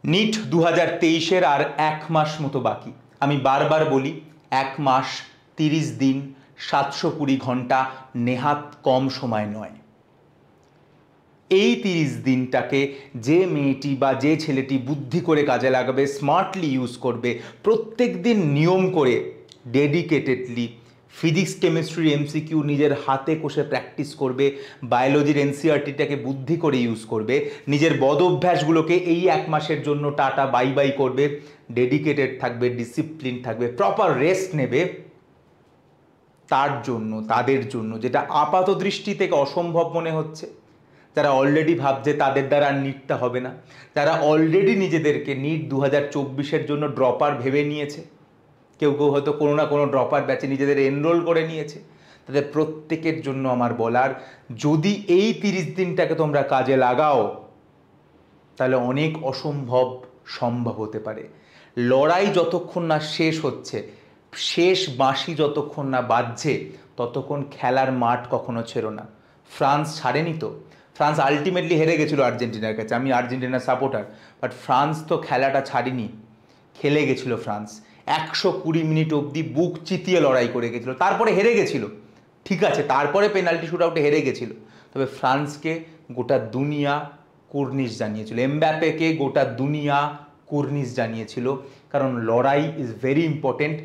NEET 2023-এর আর 1 মাস মতো বাকি। আমি বারবার বলি 1 মাস 30 দিন 720 ঘন্টা নেহাত কম সময় নয়। এই 30 দিনটাকে যে মেয়েটি বা যে ছেলেটি বুদ্ধি করে কাজে লাগাবে, স্মার্টলি ইউজ করবে, প্রত্যেক দিন নিয়ম করে ডেডিকেটেডলি ফিজিক্স কেমিস্ট্রি এমসিকিউ নিজের হাতে কষে প্র্যাকটিস করবে, বায়োলজির এনসিইআরটিটাকে বুদ্ধি করে ইউজ করবে, নিজের বদ অভ্যাসগুলোকে এই 1 মাসের জন্য টাটা বাই বাই করবে, ডেডিকেটেড থাকবে, ডিসিপ্লিন থাকবে, প্রপার রেস্ট নেবে, তার জন্য, তাদের জন্য, যেটা আপাত দৃষ্টি থেকে অসম্ভব মনে হচ্ছে, যারা অলরেডি ভাবছে তাদের দ্বারা আর নিটটা হবে না, যারা অলরেডি নিজেদেরকে নিট 2024-এর জন্য ড্রপার ভেবে নিয়েছে, কেউ কেউ হয়তো কোনো না কোনো ড্রপার ব্যাচে নিজেদের এনরোল করে নিয়েছে, তাদের প্রত্যেকের জন্য আমার বলার, যদি এই 30 দিনটাকে তোমরা কাজে লাগাও তাহলে অনেক অসম্ভব সম্ভব হতে পারে। লড়াই যতক্ষণ না শেষ হচ্ছে, শেষ বাঁশি যতক্ষণ না বাজছে, ততক্ষণ খেলার মাঠ কখনো ছেড়ো না। ফ্রান্স ছাড়েনি তো, ফ্রান্স আলটিমেটলি হেরে গেছিলো আর্জেন্টিনার কাছে, আমি আর্জেন্টিনার সাপোর্টার, বাট ফ্রান্স তো খেলাটা ছাড়েনি, খেলে গেছিলো ফ্রান্স। 120 মিনিট অবধি বুক চিতিয়ে লড়াই করে গেছিলো, তারপরে হেরে গেছিল, ঠিক আছে, তারপরে পেনাল্টি শুট আউটে হেরে গেছিল, তবে ফ্রান্সকে গোটা দুনিয়া কুর্নিশ জানিয়েছিল, এমবাপ্পেকে গোটা দুনিয়া কুর্নিশ জানিয়েছিল, কারণ লড়াই ইজ ভেরি ইম্পর্টেন্ট।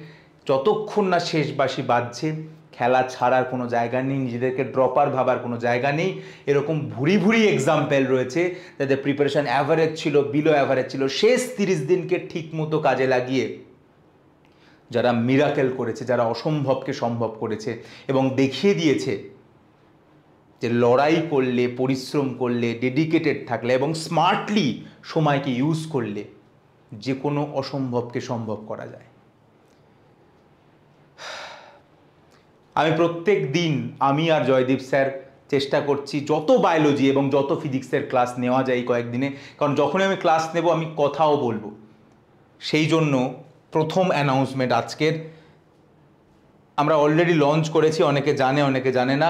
যতক্ষণ না শেষ বাঁশি বাজছে, খেলা ছাড়ার কোনো জায়গা নেই, নিজেদেরকে ড্রপার ভাবার কোনো জায়গা নেই। এরকম ভুরি ভুরি এক্সাম্পল রয়েছে যাদের প্রিপারেশন অ্যাভারেজ ছিল, বিলো অ্যাভারেজ ছিল, শেষ 30 দিনকে ঠিক মতো কাজে লাগিয়ে যারা মিরাকেল করেছে, যারা অসম্ভবকে সম্ভব করেছে এবং দেখিয়ে দিয়েছে যে লড়াই করলে, পরিশ্রম করলে, ডেডিকেটেড থাকলে এবং স্মার্টলি সময়কে ইউজ করলে যে কোনো অসম্ভবকে সম্ভব করা যায়। আমি প্রত্যেক দিন, আমি আর জয়দীপ স্যার চেষ্টা করছি যত বায়োলজি এবং যত ফিজিক্সের ক্লাস নেওয়া যায় এই কয়েকদিনে, কারণ যখনই আমি ক্লাস নেব আমি কথাও বলবো। সেই জন্য প্রথম অ্যানাউন্সমেন্ট আজকের, আমরা অলরেডি লঞ্চ করেছি, অনেকে জানে অনেকে জানে না,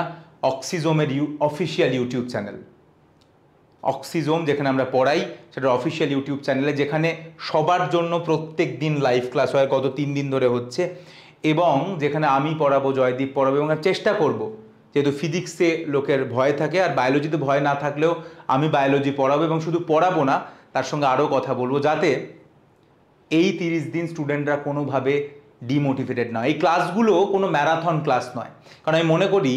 অক্সিজোমের অফিসিয়াল ইউটিউব চ্যানেল। অক্সিজোম যেখানে আমরা পড়াই, সেটা অফিসিয়াল ইউটিউব চ্যানেলে, যেখানে সবার জন্য প্রত্যেক দিন লাইভ ক্লাস হয়, গত 3 দিন ধরে হচ্ছে, এবং যেখানে আমি পড়াবো, জয়দীপ পড়াবো, এবং চেষ্টা করব, যেহেতু ফিজিক্সে লোকের ভয় থাকে আর বায়োলজিতে ভয় না থাকলেও আমি বায়োলজি পড়াবো, এবং শুধু পড়াবো না, তার সঙ্গে আরও কথা বলবো, যাতে এই 30 দিন স্টুডেন্টরা কোনোভাবে ডিমোটিভেটেড নয়। এই ক্লাসগুলো কোনো ম্যারাথন ক্লাস নয়, কারণ আমি মনে করি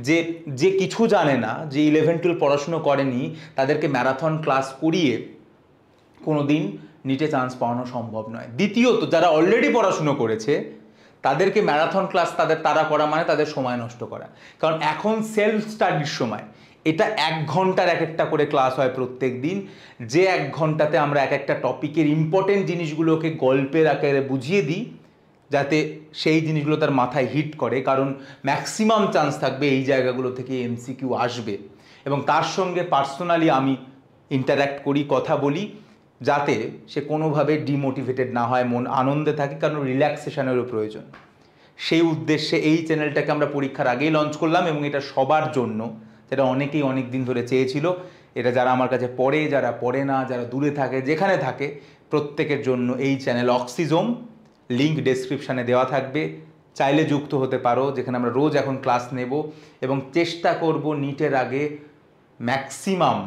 যে যে কিছু জানে না, যে 11-12 পড়াশুনো করেনি, তাদেরকে ম্যারাথন ক্লাস করিয়ে কোনো দিন নিটে চান্স পাওয়ানো সম্ভব নয়। দ্বিতীয়ত, যারা অলরেডি পড়াশুনো করেছে তাদেরকে ম্যারাথন ক্লাস তারা করা মানে তাদের সময় নষ্ট করা, কারণ এখন সেলফ স্টাডির সময়। এটা 1 ঘন্টার এক একটা করে ক্লাস হয় প্রত্যেক দিন, যে 1 ঘন্টাতে আমরা এক একটা টপিকের ইম্পর্টেন্ট জিনিসগুলোকে গল্পের আকারে বুঝিয়ে দিই, যাতে সেই জিনিসগুলো তার মাথায় হিট করে, কারণ ম্যাক্সিমাম চান্স থাকবে এই জায়গাগুলো থেকে এমসিকিউ আসবে, এবং তার সঙ্গে পার্সোনালি আমি ইন্টারাক্ট করি, কথা বলি, যাতে সে কোনোভাবে ডিমোটিভেটেড না হয়, মন আনন্দে থাকে, কারণ রিল্যাক্সেশনেরও প্রয়োজন। সেই উদ্দেশ্যে এই চ্যানেলটাকে আমরা পরীক্ষার আগেই লঞ্চ করলাম, এবং এটা সবার জন্য, যেটা অনেকেই অনেক দিন ধরে চেয়েছিল। এটা যারা আমার কাছে পড়ে, যারা পড়ে না, যারা দূরে থাকে, যেখানে থাকে, প্রত্যেকের জন্য এই চ্যানেল অক্সিজোম, লিঙ্ক ডেসক্রিপশানে দেওয়া থাকবে, চাইলে যুক্ত হতে পারো, যেখানে আমরা রোজ এখন ক্লাস নেব এবং চেষ্টা করব নিটের আগে ম্যাক্সিমাম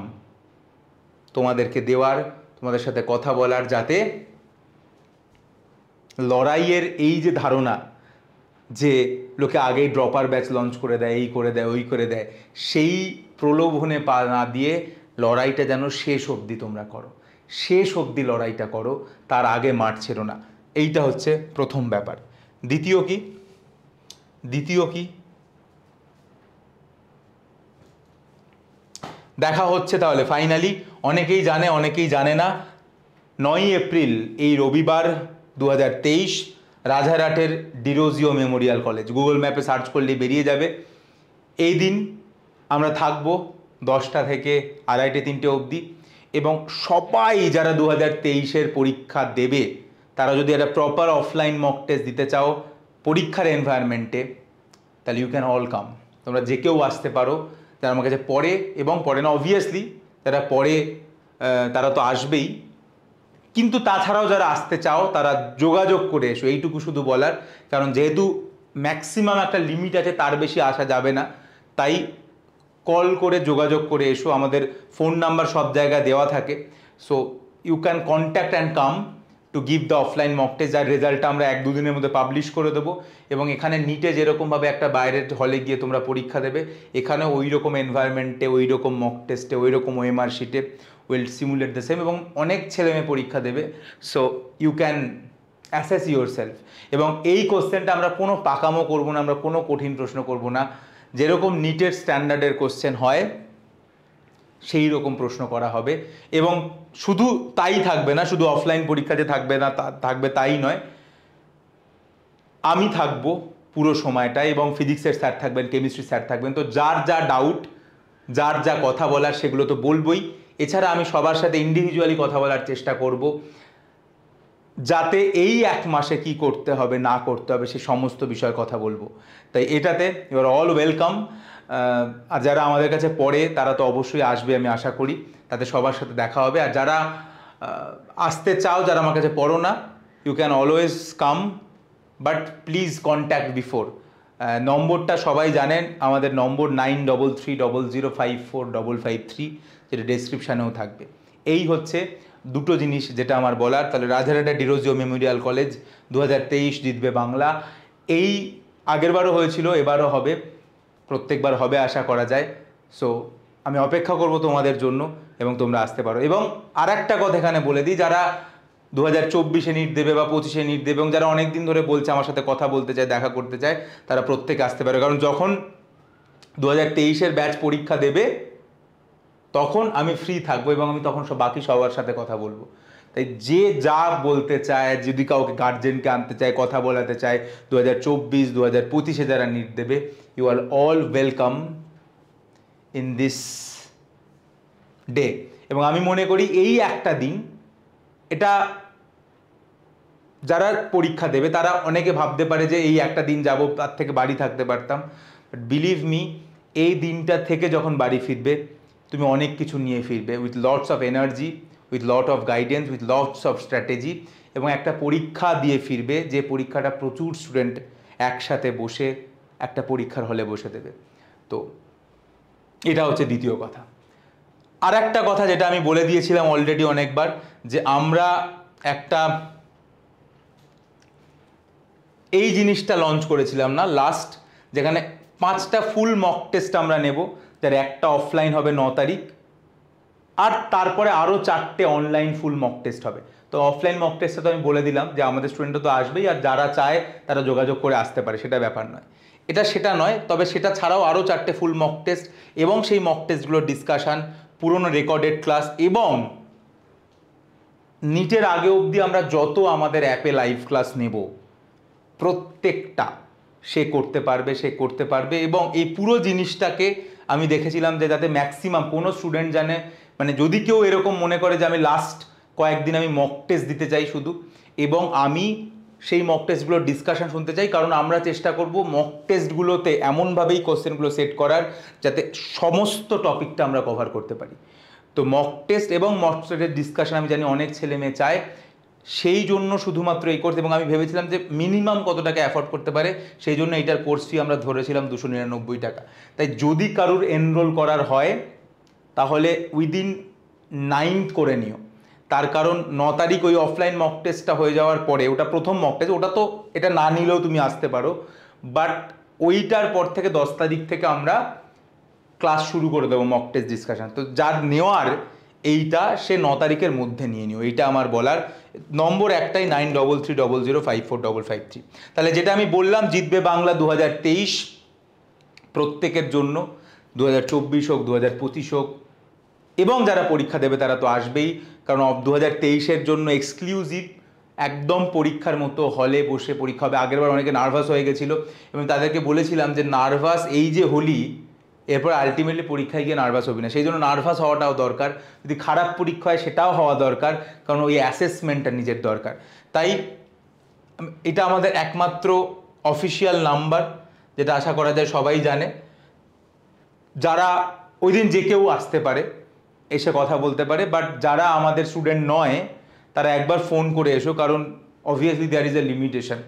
তোমাদেরকে দেওয়ার, তোমাদের সাথে কথা বলার, যাতে লড়াইয়ের এই যে ধারণা যে লোকে আগেই ড্রপার ব্যাচ লঞ্চ করে দেয়, এই করে দেয়, ওই করে দেয়, সেই প্রলোভনে পা না দিয়ে লড়াইটা যেন শেষ অবধি তোমরা করো, শেষ অবধি লড়াইটা করো, তার আগে মাঠ ছেড়ো না। এইটা হচ্ছে প্রথম ব্যাপার। দ্বিতীয় কি দেখা হচ্ছে তাহলে ফাইনালি, অনেকেই জানে অনেকেই জানে না, 9ই এপ্রিল এই রবিবার 2023 রাজারহাটের ডিরোজিও মেমোরিয়াল কলেজ, গুগল ম্যাপে সার্চ করলে বেরিয়ে যাবে। এই দিন আমরা থাকবো 10টা থেকে 2:30-3টে অবধি, এবং সবাই যারা 2023-এর পরীক্ষা দেবে, তারা যদি একটা প্রপার অফলাইন মক টেস্ট দিতে চাও পরীক্ষার এনভায়রনমেন্টে, তাহলে ইউ ক্যান অল কাম। তোমরা যে কেউ আসতে পারো, যারা আমার কাছে পড়ে এবং পড়ে না, অবভিয়াসলি যারা পড়ে তারা তো আসবেই, কিন্তু তাছাড়াও যারা আসতে চাও তারা যোগাযোগ করে এসো, এইটুকু শুধু বলার। কারণ যেহেতু ম্যাক্সিমাম একটা লিমিট আছে, তার বেশি আসা যাবে না, তাই কল করে যোগাযোগ করে এসো। আমাদের ফোন নাম্বার সব জায়গায় দেওয়া থাকে, so you can contact and come to give the offline mock test, যার রেজাল্টটা আমরা 1-2 দিনের মধ্যে পাবলিশ করে দেবো। এবং এখানে নিটে যেরকমভাবে একটা বাইরের হলে গিয়ে তোমরা পরীক্ষা দেবে, এখানে ওই রকম এনভায়রনমেন্টে, ওই রকম মক টেস্টে, ওই রকম ওএমআর শিটে উইল সিমুলেট দ্য সেম, এবং অনেক ছেলেমেয়ে পরীক্ষা দেবে। So you can assess yourself. এবং এই কোশ্চেনটা আমরা কোনো পাকামো করবো না, আমরা কোনো কঠিন প্রশ্ন করব না, যেরকম নিটের স্ট্যান্ডার্ডের কোশ্চেন হয় সেই রকম প্রশ্ন করা হবে। এবং শুধু তাই থাকবে না, শুধু অফলাইন পরীক্ষা যে থাকবে না থাকবে তাই নয়, আমি থাকবো পুরো সময়টা, এবং ফিজিক্সের স্যার থাকবেন, কেমিস্ট্রি স্যার থাকবেন। তো যার যা ডাউট, যার যা কথা বলার সেগুলো তো বলবোই। এছাড়া আমি সবার সাথে ইন্ডিভিজুয়ালি কথা বলার চেষ্টা করব, যাতে এই 1 মাসে কি করতে হবে না করতে হবে সে সমস্ত বিষয়ে কথা বলবো। তাই এটাতে ইউ আর অল ওয়েলকাম। আর যারা আমাদের কাছে পড়ে তারা তো অবশ্যই আসবে, আমি আশা করি তাদের সবার সাথে দেখা হবে। আর যারা আসতে চাও, যারা আমার কাছে পড়ো না, you can always come, but please contact before. নম্বরটা সবাই জানেন, আমাদের নম্বর 9330054553, যেটা ডেসক্রিপশানেও থাকবে। এই হচ্ছে দুটো জিনিস যেটা আমার বলার। তাহলে রাজারহাটে ডিরোজিও মেমোরিয়াল কলেজ 2023 জিতবে বাংলা। এই আগেরবারও হয়েছিল, এবারও হবে, প্রত্যেকবার হবে আশা করা যায়। সো আমি অপেক্ষা করব তোমাদের জন্য, এবং তোমরা আসতে পারো। এবং আর একটা কথা এখানে বলে দিই, যারা 2024-এ নিট দেবে বা 25-এ নিট দেবে, এবং যারা অনেক দিন ধরে বলছে আমার সাথে কথা বলতে চায়, দেখা করতে চায়, তারা প্রত্যেকে আসতে পারে। কারণ যখন 2023-এর ব্যাচ পরীক্ষা দেবে তখন আমি ফ্রি থাকবো, এবং আমি তখন বাকি সবার সাথে কথা বলবো। তাই যে যা বলতে চায়, যদি কাউকে গার্জেনকে আনতে চায়, কথা বলাতে চায়, 2024, 2025-এ যারা নিট দেবে, you are all welcome in this day. এবং আমি মনে করি এই একটা দিন, এটা যারা পরীক্ষা দেবে তারা অনেকে ভাবতে পারে যে এই একটা দিন যাব, তার থেকে বাড়ি থাকতে পারতাম। বাট বিলিভ মি, এই দিনটা থেকে যখন বাড়ি ফিরবে তুমি অনেক কিছু নিয়ে ফিরবে, with lots of energy, with lot of guidance, with lots of strategy. এবং একটা পরীক্ষা দিয়ে ফিরবে, যে পরীক্ষাটা প্রচুর স্টুডেন্ট একসাথে বসে একটা পরীক্ষার হলে বসে দেবে। তো এটা হচ্ছে দ্বিতীয় কথা। আর একটা কথা যেটা আমি বলে দিয়েছিলাম অলরেডি অনেকবার, যে আমরা একটা এই জিনিসটা লঞ্চ করেছিলাম না লাস্ট, যেখানে 5টা ফুল মক টেস্ট আমরা নেব, যার একটা অফলাইন হবে 9 তারিখ, আর তারপরে আরও 4টে অনলাইন ফুল মক টেস্ট হবে। তো অফলাইন মক টেস্টটা তো আমি বলে দিলাম যে আমাদের স্টুডেন্টরা তো আসবেই, আর যারা চায় তারা যোগাযোগ করে আসতে পারে, সেটা ব্যাপার নয়। এটা সেটা নয়, তবে সেটা ছাড়াও আরও 4টে ফুল মক টেস্ট, এবং সেই মক টেস্টগুলোর ডিসকাশান, পুরনো রেকর্ডেড ক্লাস, এবং নিটের আগে অবধি আমরা যত আমাদের অ্যাপে লাইভ ক্লাস নেব প্রত্যেকটা সে করতে পারবে। এবং এই পুরো জিনিসটাকে আমি দেখেছিলাম যে যাতে ম্যাক্সিমাম কোনো স্টুডেন্ট জানে, মানে যদি কেউ এরকম মনে করে যে আমি লাস্ট কয়েকদিন আমি মক টেস্ট দিতে চাই শুধু, এবং আমি সেই মক টেস্টগুলোর ডিসকাশন শুনতে চাই, কারণ আমরা চেষ্টা করব মক টেস্টগুলোতে এমনভাবেই কোশ্চেনগুলো সেট করার যাতে সমস্ত টপিকটা আমরা কভার করতে পারি। তো মক টেস্ট এবং মক টেস্টের ডিসকাশন আমি জানি অনেক ছেলে মেয়ে চায়, সেই জন্য শুধুমাত্র এই কোর্স। এবং আমি ভেবেছিলাম যে মিনিমাম কত টাকা অ্যাফোর্ড করতে পারে, সেই জন্য এটার কোর্স ফি আমরা ধরেছিলাম 299 টাকা। তাই যদি কারুর এনরোল করার হয় তাহলে উইদিন 9th করে নিও, তার কারণ 9 তারিখ ওই অফলাইন মক টেস্টটা হয়ে যাওয়ার পরে, ওটা প্রথম মক টেস্ট, ওটা তো এটা না নিলেও তুমি আসতে পারো, বাট ওইটার পর থেকে 10 তারিখ থেকে আমরা ক্লাস শুরু করে দেবো মক টেস্ট ডিসকাশন। তো যার নেওয়ার এইটা সে 9 তারিখের মধ্যে নিয়ে নিও, এইটা আমার বলার। নম্বর একটাই 9330054553। তাহলে যেটা আমি বললাম, জিতবে বাংলা 2023 প্রত্যেকের জন্য, 2024 হোক 2025 হোক, এবং যারা পরীক্ষা দেবে তারা তো আসবেই, কারণ 2023-এর জন্য এক্সক্লুসিভ একদম পরীক্ষার মতো হলে বসে পরীক্ষা হবে। আগেরবার অনেকে নার্ভাস হয়ে গেছিলো, এবং তাদেরকে বলেছিলাম যে নার্ভাস এই যে হলি, এরপর আলটিমেটলি পরীক্ষায় গিয়ে নার্ভাস হবি না। সেই জন্য নার্ভাস হওয়াটাও দরকার, যদি খারাপ পরীক্ষা হয় সেটাও হওয়া দরকার, কারণ ওই অ্যাসেসমেন্টটা নিজের দরকার। তাই এটা আমাদের একমাত্র অফিসিয়াল নাম্বার, যেটা আশা করা যায় সবাই জানে। যারা ওই দিন যে কেউ আসতে পারে, এসে কথা বলতে পারে, বাট যারা আমাদের স্টুডেন্ট নয় তারা একবার ফোন করে এসো, কারণ obviously there is a limitation.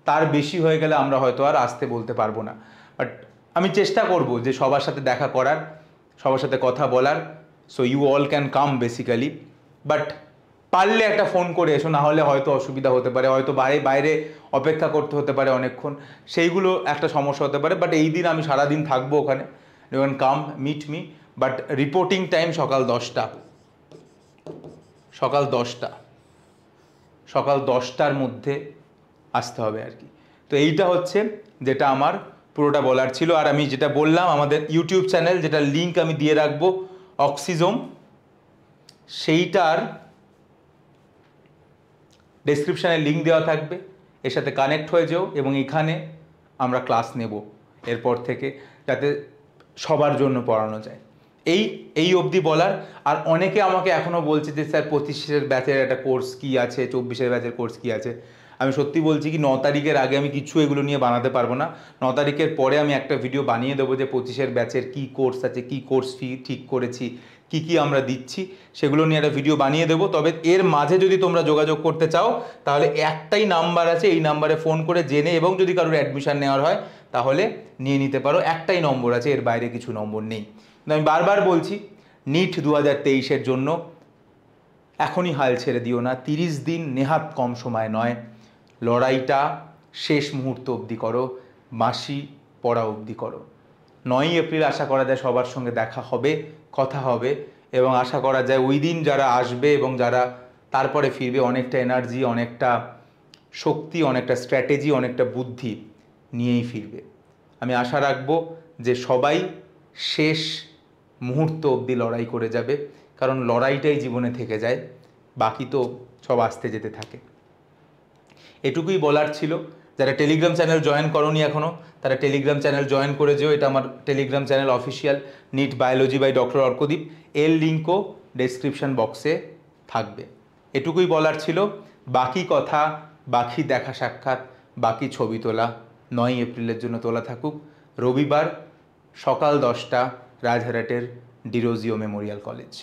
তার বেশি হয়ে গেলে আমরা হয়তো আর আসতে বলতে পারবো না। বাট আমি চেষ্টা করব যে সবার সাথে দেখা করার, সবার সাথে কথা বলার। So you all can come basically, but পারলে একটা ফোন করে এসো, না হলে হয়তো অসুবিধা হতে পারে, হয়তো বাইরে অপেক্ষা করতে হতে পারে অনেকক্ষণ, সেইগুলো একটা সমস্যা হতে পারে। বাট এই দিন আমি সারাদিন থাকবো ওখানে, you can come meet me. But reporting time সকাল 10টা, সকাল 10টার মধ্যে আসতে হবে আর কি। তো এইটা হচ্ছে যেটা আমার পুরোটা বলার ছিল। আর আমি যেটা বললাম, আমাদের ইউটিউব চ্যানেল, যেটা লিঙ্ক আমি দিয়ে রাখবো, অক্সিজোম, সেইটার ডেসক্রিপশানে লিঙ্ক দেওয়া থাকবে, এর সাথে কানেক্ট হয়ে যাও এবং এখানে আমরা ক্লাস নেব এরপর থেকে, যাতে সবার জন্য পড়ানো যায়। এই অবধি বলার। আর অনেকে আমাকে এখনও বলছে যে স্যার 25-এর ব্যাচের একটা কোর্স কী আছে, 24-এর ব্যাচের কোর্স কী আছে। আমি সত্যি বলছি কি, 9 তারিখের আগে আমি কিছু এগুলো নিয়ে বানাতে পারবো না। 9 তারিখের পরে আমি একটা ভিডিও বানিয়ে দেবো যে 25-এর ব্যাচের কী কোর্স আছে, কী কোর্স ফি ঠিক করেছি, কি আমরা দিচ্ছি, সেগুলো নিয়ে একটা ভিডিও বানিয়ে দেবো। তবে এর মাঝে যদি তোমরা যোগাযোগ করতে চাও, তাহলে একটাই নাম্বার আছে, এই নাম্বারে ফোন করে জেনে, এবং যদি কারোর অ্যাডমিশান নেওয়ার হয় তাহলে নিয়ে নিতে পারো। একটাই নম্বর আছে, এর বাইরে কিছু নম্বর নেই। কিন্তু আমি বারবার বলছি, নিট 2023-এর জন্য এখনই হাল ছেড়ে দিও না। 30 দিন নেহাত কম সময় নয়। লড়াইটা শেষ মুহূর্ত অবধি করো, মাসি পড়া অবধি করো। 9ই এপ্রিল আশা করা যায় সবার সঙ্গে দেখা হবে, কথা হবে, এবং আশা করা যায় ওই দিন যারা আসবে এবং যারা তারপরে ফিরবে, অনেকটা এনার্জি, অনেকটা শক্তি, অনেকটা স্ট্র্যাটেজি, অনেকটা বুদ্ধি নিয়েই ফিরবে। আমি আশা রাখবো যে সবাই শেষ মুহূর্ত অবধি লড়াই করে যাবে, কারণ লড়াইটাই জীবনে থেকে যায়, বাকি তো সব আসতে যেতে থাকে। এটুকুই বলার ছিল। যারা টেলিগ্রাম চ্যানেল জয়েন করোনি এখনও, তারা টেলিগ্রাম চ্যানেল জয়েন করে যেও। এটা আমার Telegram channel official, NEET biology by doctor Arkadeep. এর লিঙ্কও ডেসক্রিপশন বক্সে থাকবে। এটুকুই বলার ছিল। বাকি কথা, বাকি দেখা সাক্ষাৎ, বাকি ছবি তোলা 9ই এপ্রিলের জন্য তোলা থাকুক। রবিবার সকাল 10টা, রাজহারহাটের ডিরোজিও মেমোরিয়াল কলেজ।